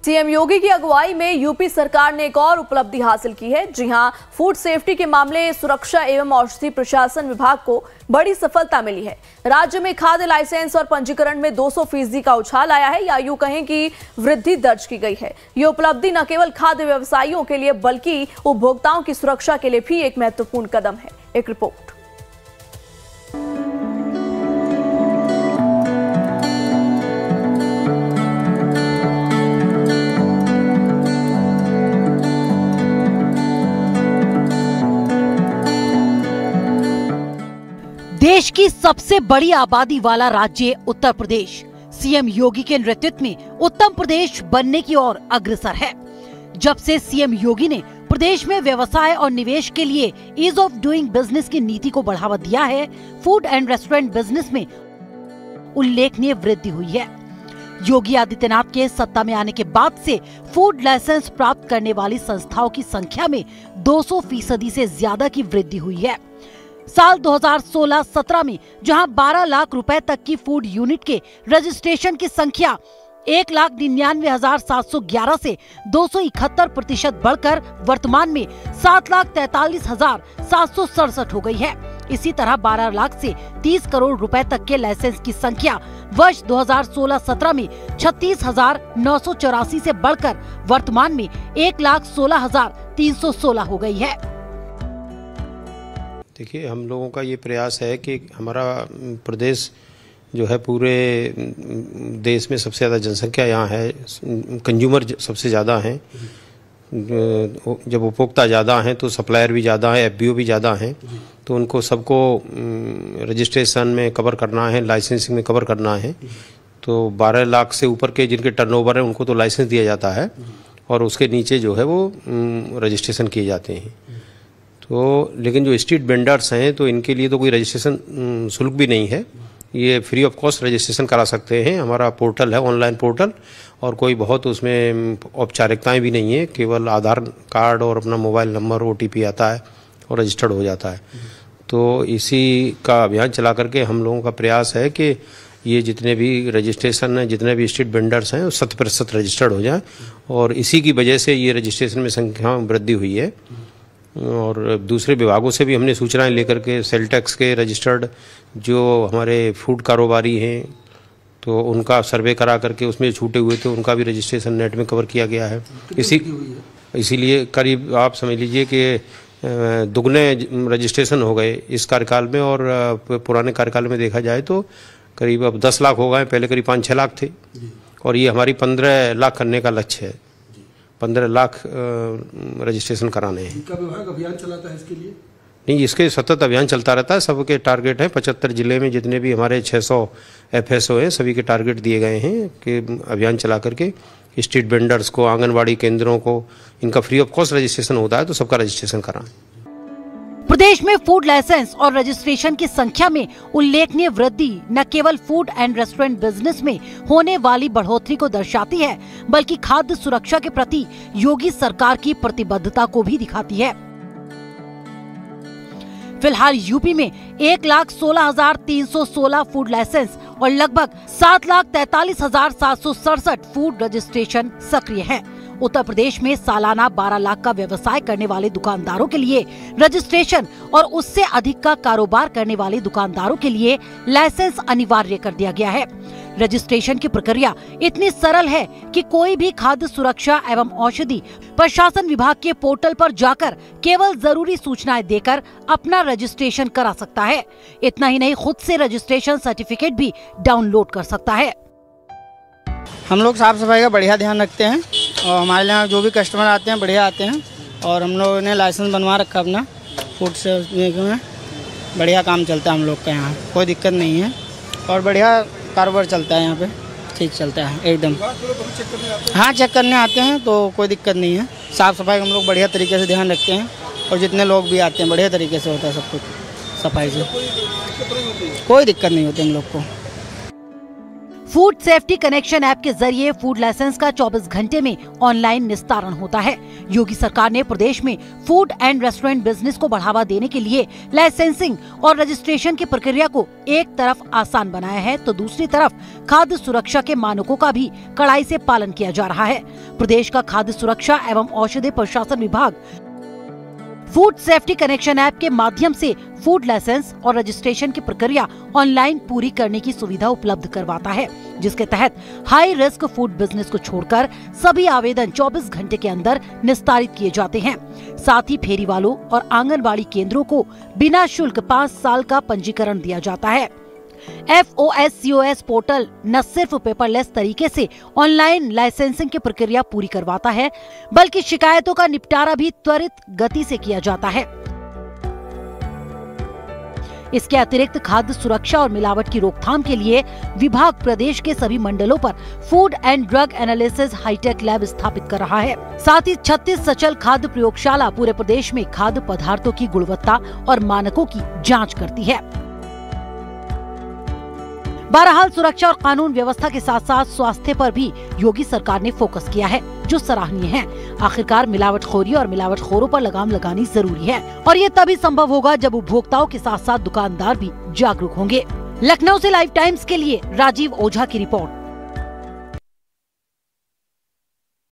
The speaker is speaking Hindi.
सीएम योगी की अगुवाई में यूपी सरकार ने एक और उपलब्धि हासिल की है। जी हां, फूड सेफ्टी के मामले सुरक्षा एवं औषधि प्रशासन विभाग को बड़ी सफलता मिली है। राज्य में खाद्य लाइसेंस और पंजीकरण में 200% का उछाल आया है, या यूं कहें कि वृद्धि दर्ज की गई है। ये उपलब्धि न केवल खाद्य व्यवसायियों के लिए बल्कि उपभोक्ताओं की सुरक्षा के लिए भी एक महत्वपूर्ण कदम है। एक रिपोर्ट। देश की सबसे बड़ी आबादी वाला राज्य उत्तर प्रदेश सीएम योगी के नेतृत्व में उत्तम प्रदेश बनने की ओर अग्रसर है। जब से सीएम योगी ने प्रदेश में व्यवसाय और निवेश के लिए ईज ऑफ डूइंग बिजनेस की नीति को बढ़ावा दिया है, फूड एंड रेस्टोरेंट बिजनेस में उल्लेखनीय वृद्धि हुई है। योगी आदित्यनाथ के सत्ता में आने के बाद से फूड लाइसेंस प्राप्त करने वाली संस्थाओं की संख्या में 200% से ज्यादा की वृद्धि हुई है। साल 2016-17 में जहां 12 लाख रुपए तक की फूड यूनिट के रजिस्ट्रेशन की संख्या 1,99,711 से 271% बढ़कर वर्तमान में 7,43,767 हो गई है। इसी तरह 12 लाख से 30 करोड़ रुपए तक के लाइसेंस की संख्या वर्ष 2016-17 में 36,984 से बढ़कर वर्तमान में 1,16,316 हो गई है। देखिए, हम लोगों का ये प्रयास है कि हमारा प्रदेश जो है पूरे देश में सबसे ज़्यादा जनसंख्या यहाँ है, कंज्यूमर सबसे ज़्यादा हैं। जब उपभोक्ता ज़्यादा हैं तो सप्लायर भी ज़्यादा है, एफबीओ भी ज़्यादा हैं, तो उनको सबको रजिस्ट्रेशन में कवर करना है, लाइसेंसिंग में कवर करना है। तो 12 लाख से ऊपर के जिनके टर्नओवर है उनको तो लाइसेंस दिया जाता है और उसके नीचे जो है वो रजिस्ट्रेशन किए जाते हैं। तो लेकिन जो स्ट्रीट वेंडर्स हैं तो इनके लिए तो कोई रजिस्ट्रेशन शुल्क भी नहीं है, ये फ्री ऑफ कॉस्ट रजिस्ट्रेशन करा सकते हैं। हमारा पोर्टल है, ऑनलाइन पोर्टल, और कोई बहुत उसमें औपचारिकताएं भी नहीं है, केवल आधार कार्ड और अपना मोबाइल नंबर OTP आता है और रजिस्टर्ड हो जाता है। तो इसी का अभियान चला करके हम लोगों का प्रयास है कि ये जितने भी रजिस्ट्रेशन हैं, जितने भी स्ट्रीट वेंडर्स हैं 100% रजिस्टर्ड हो जाए, और इसी की वजह से ये रजिस्ट्रेशन में संख्या वृद्धि हुई है। और दूसरे विभागों से भी हमने सूचनाएं लेकर के सेल टैक्स के रजिस्टर्ड जो हमारे फूड कारोबारी हैं तो उनका सर्वे करा करके उसमें छूटे हुए थे उनका भी रजिस्ट्रेशन नेट में कवर किया गया है। इसीलिए करीब आप समझ लीजिए कि दुगने रजिस्ट्रेशन हो गए इस कार्यकाल में, और पुराने कार्यकाल में देखा जाए तो करीब अब 10 लाख हो गए, पहले करीब 5-6 लाख थे, और ये हमारी 15 लाख करने का लक्ष्य है। 15 लाख रजिस्ट्रेशन कराने हैं। इनका विभाग अभियान चलाता है इसके लिए? नहीं, इसके सतत अभियान चलता रहता है। सबके टारगेट हैं 75 जिले में जितने भी हमारे 600 FSO हैं, सभी के टारगेट दिए गए हैं कि अभियान चला करके स्ट्रीट वेंडर्स को, आंगनबाड़ी केंद्रों को इनका फ्री ऑफ कॉस्ट रजिस्ट्रेशन होता है तो सबका रजिस्ट्रेशन कराएं। प्रदेश में फूड लाइसेंस और रजिस्ट्रेशन की संख्या में उल्लेखनीय वृद्धि न केवल फूड एंड रेस्टोरेंट बिजनेस में होने वाली बढ़ोतरी को दर्शाती है, बल्कि खाद्य सुरक्षा के प्रति योगी सरकार की प्रतिबद्धता को भी दिखाती है। फिलहाल यूपी में 1,16,316 फूड लाइसेंस और लगभग 7,43,767 फूड रजिस्ट्रेशन सक्रिय है। उत्तर प्रदेश में सालाना 12 लाख का व्यवसाय करने वाले दुकानदारों के लिए रजिस्ट्रेशन और उससे अधिक का कारोबार करने वाले दुकानदारों के लिए लाइसेंस अनिवार्य कर दिया गया है। रजिस्ट्रेशन की प्रक्रिया इतनी सरल है कि कोई भी खाद्य सुरक्षा एवं औषधि प्रशासन विभाग के पोर्टल पर जाकर केवल जरूरी सूचनाएं देकर अपना रजिस्ट्रेशन करा सकता है। इतना ही नहीं, खुद से रजिस्ट्रेशन सर्टिफिकेट भी डाउनलोड कर सकता है। हम लोग साफ सफाई का बढ़िया ध्यान रखते हैं और हमारे यहाँ जो भी कस्टमर आते हैं बढ़िया आते हैं, और हम लोगों ने लाइसेंस बनवा रखा अपना फूड से में। बढ़िया काम चलता है हम लोग का यहाँ, कोई दिक्कत नहीं है और बढ़िया कारोबार चलता है यहाँ पे, ठीक चलता है एकदम। हाँ, चेक करने आते हैं तो कोई दिक्कत नहीं है। साफ़ सफाई हम लोग बढ़िया तरीके से ध्यान रखते हैं और जितने लोग भी आते हैं बढ़िया तरीके से होता है सब कुछ सफाई से, कोई दिक्कत नहीं होती हम लोग को। फूड सेफ्टी कनेक्शन ऐप के जरिए फूड लाइसेंस का 24 घंटे में ऑनलाइन निस्तारण होता है। योगी सरकार ने प्रदेश में फूड एंड रेस्टोरेंट बिजनेस को बढ़ावा देने के लिए लाइसेंसिंग और रजिस्ट्रेशन की प्रक्रिया को एक तरफ आसान बनाया है तो दूसरी तरफ खाद्य सुरक्षा के मानकों का भी कड़ाई से पालन किया जा रहा है। प्रदेश का खाद्य सुरक्षा एवं औषधि प्रशासन विभाग फूड सेफ्टी कनेक्शन ऐप के माध्यम से फूड लाइसेंस और रजिस्ट्रेशन की प्रक्रिया ऑनलाइन पूरी करने की सुविधा उपलब्ध करवाता है, जिसके तहत हाई रिस्क फूड बिजनेस को छोड़कर सभी आवेदन 24 घंटे के अंदर निस्तारित किए जाते हैं। साथ ही फेरी वालों और आंगनबाड़ी केंद्रों को बिना शुल्क 5 साल का पंजीकरण दिया जाता है। FOSCOS पोर्टल न सिर्फ पेपरलेस तरीके से ऑनलाइन लाइसेंसिंग की प्रक्रिया पूरी करवाता है, बल्कि शिकायतों का निपटारा भी त्वरित गति से किया जाता है। इसके अतिरिक्त खाद्य सुरक्षा और मिलावट की रोकथाम के लिए विभाग प्रदेश के सभी मंडलों पर food and drug analysis hi-tech lab स्थापित कर रहा है। साथ ही 36 सचल खाद्य प्रयोगशाला पूरे प्रदेश में खाद्य पदार्थों की गुणवत्ता और मानकों की जाँच करती है। बहरहाल सुरक्षा और कानून व्यवस्था के साथ साथ स्वास्थ्य पर भी योगी सरकार ने फोकस किया है, जो सराहनीय है। आखिरकार मिलावटखोरी और मिलावटखोरों पर लगाम लगानी जरूरी है और ये तभी संभव होगा जब उपभोक्ताओं के साथ साथ दुकानदार भी जागरूक होंगे। लखनऊ से लाइव टाइम्स के लिए राजीव ओझा की रिपोर्ट।